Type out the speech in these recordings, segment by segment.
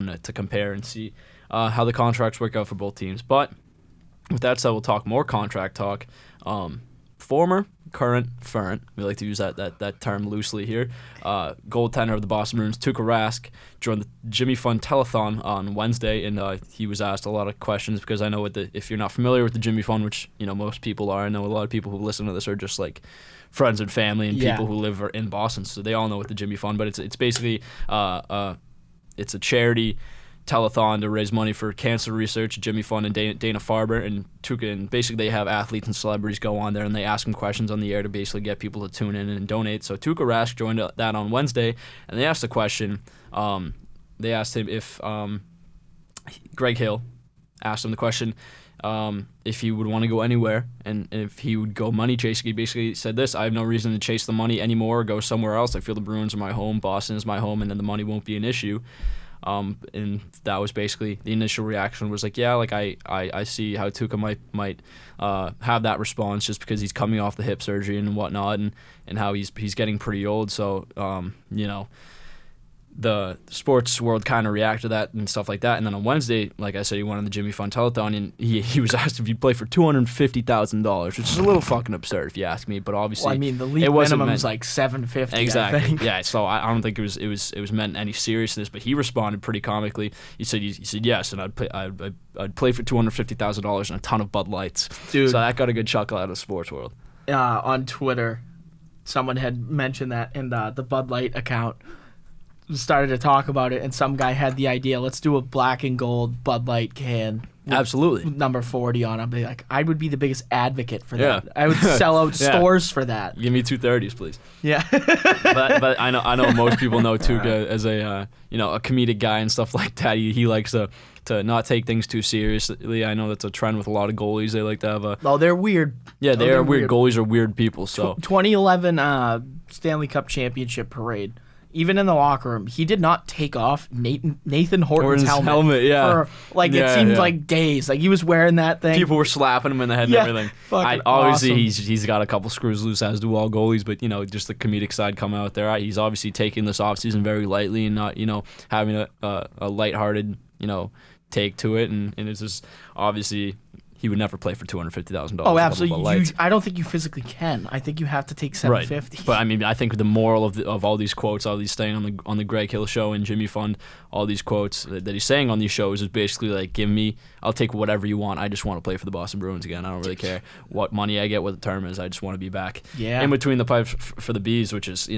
to compare and see how the contracts work out for both teams. But with that said, we'll talk more contract talk. Former, current, we like to use that term loosely here, goaltender of the Boston Bruins, Tuukka Rask, joined the Jimmy Fund Telethon on Wednesday, and he was asked a lot of questions because I know if you're not familiar with the Jimmy Fund, which most people are, I know a lot of people who listen to this are just like friends and family and people who live in Boston, so they all know what the Jimmy Fund, but it's basically it's a charity telethon to raise money for cancer research. Jimmy Fund and Dana Farber and Tuukka, and basically they have athletes and celebrities go on there and they ask them questions on the air to basically get people to tune in and donate. So Tuukka Rask joined that on Wednesday, and they asked the question. They asked him if Greg Hill asked him the question if he would want to go anywhere and if he would go money chasing. He basically said this: I have no reason to chase the money anymore or go somewhere else. I feel the Bruins are my home, Boston is my home, and then the money won't be an issue. And that was basically the initial reaction was like, yeah, like I see how Tuukka might have that response just because he's coming off the hip surgery and whatnot, and how he's getting pretty old. So the sports world kind of reacted to that and stuff like that. And then on Wednesday, like I said, he went on the Jimmy Fund Telethon, and he was asked if he'd play for $250,000, which is a little fucking absurd if you ask me. But obviously, well, I mean, the league minimum is like $750. Exactly. I think. Yeah. So I don't think it was meant in any seriousness. But he responded pretty comically. He said yes, and I'd play for $250,000 and a ton of Bud Lights. Dude. So that got a good chuckle out of the sports world. On Twitter, someone had mentioned that in the Bud Light account. Started to talk about it, and some guy had the idea, let's do a black and gold Bud Light can. Absolutely. Number 40 on it. I'd be like, I would be the biggest advocate for that. Yeah. I would sell out stores for that. Give me 230s, please. Yeah. but I know most people know Tuukka as a comedic guy and stuff like that. He likes to not take things too seriously. I know that's a trend with a lot of goalies. They like to have a... Oh, they're weird. Yeah, they're weird. Goalies are weird people. So 2011 Stanley Cup Championship parade. Even in the locker room, he did not take off Nathan Horton's helmet. Yeah. For, it seemed like days. Like, he was wearing that thing. People were slapping him in the head and everything. Obviously, awesome. he's got a couple screws loose, as do all goalies, but, just the comedic side coming out there. He's obviously taking this offseason very lightly and not, having a lighthearted, take to it. And it's just, obviously... He would never play for $250,000. Oh, absolutely. I don't think you physically can. I think you have to take $750,000. Right. But I mean, I think the moral of all these quotes, all these staying on the Greg Hill show and Jimmy Fund, all these quotes that he's saying on these shows is basically like, I'll take whatever you want. I just want to play for the Boston Bruins again. I don't really care what money I get, what the term is. I just want to be back in between the pipes for the Bees, which is,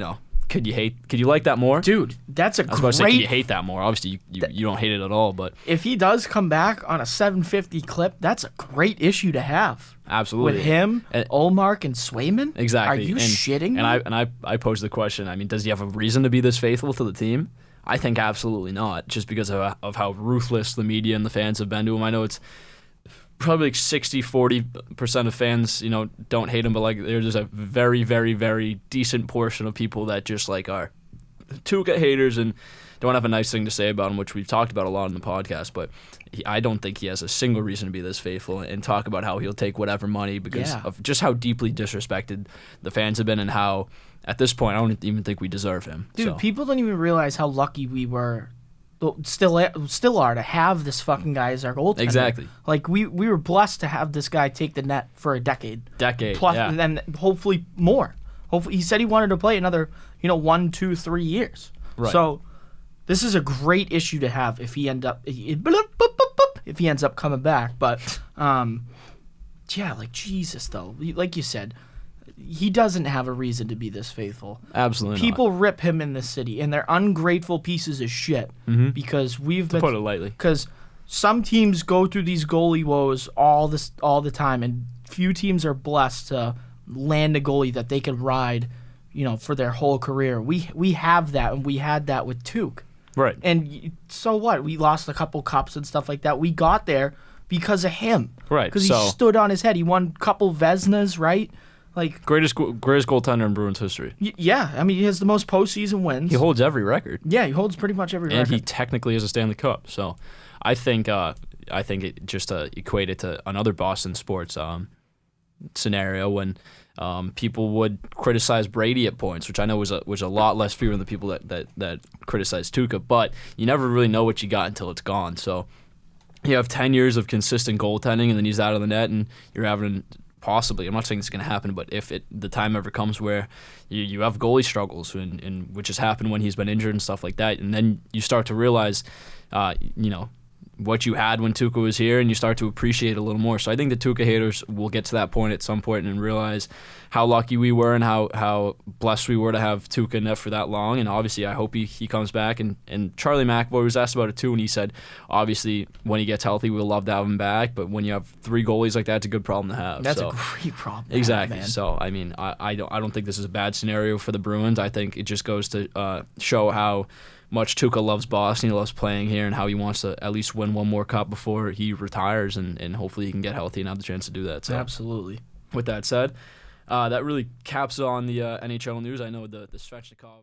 Could you like that more? Dude, that's a great... I was about to say, could you hate that more? Obviously, you don't hate it at all, but... If he does come back on a 750 clip, that's a great issue to have. Absolutely. With him, Ullmark, and Swayman? Exactly. Are you shitting me? And I posed the question, I mean, does he have a reason to be this faithful to the team? I think absolutely not, just because of how ruthless the media and the fans have been to him. I know it's... probably like 60-40% of fans, don't hate him, but like there's just a very, very, very decent portion of people that just like are Tuukka haters and don't have a nice thing to say about him, which we've talked about a lot in the podcast. But I don't think he has a single reason to be this faithful and talk about how he'll take whatever money because of just how deeply disrespected the fans have been and how at this point I don't even think we deserve him. Dude, people don't even realize how lucky we were. Still are to have this fucking guy as our goaltender. Exactly. Like we were blessed to have this guy take the net for a decade. Plus, and then hopefully more. Hopefully, he said he wanted to play another 1, 2, 3 years. Right. So this is a great issue to have if he ends up coming back. But like Jesus though, like you said. He doesn't have a reason to be this faithful. Absolutely People rip him in this city, and they're ungrateful pieces of shit because we've been... To put it lightly. Because some teams go through these goalie woes all the time, and few teams are blessed to land a goalie that they can ride, for their whole career. We have that, and we had that with Tuukka. Right. And so what? We lost a couple cups and stuff like that. We got there because of him. Right. Because he stood on his head. He won a couple Vezinas, right? Like greatest goaltender in Bruins history. Yeah, I mean he has the most postseason wins. He holds every record. Yeah, he holds pretty much every record. And he technically has a Stanley Cup. So, I think it just equated to another Boston sports scenario when People would criticize Brady at points, which I know was a lot less fewer than the people that criticized Tuukka. But you never really know what you got until it's gone. So you have 10 years of consistent goaltending, and then he's out of the net, and you're having possibly, I'm not saying it's going to happen, but if the time ever comes where you have goalie struggles, and which has happened when he's been injured and stuff like that, and then you start to realize, what you had when Tuukka was here, and you start to appreciate it a little more. So I think the Tuukka haters will get to that point at some point and realize how lucky we were and how blessed we were to have Tuukka in net for that long. And obviously, I hope he comes back. And Charlie McAvoy was asked about it too, and he said, obviously, when he gets healthy, we'll love to have him back. But when you have 3 goalies like that, it's a good problem to have. That's a great problem to exactly. have, man. So I mean, I don't think this is a bad scenario for the Bruins. I think it just goes to show how much Tuukka loves Boston, he loves playing here, and how he wants to at least win one more cup before he retires, and hopefully he can get healthy and have the chance to do that. So, absolutely. With that said, that really caps on the NHL news. I know the Svechnikov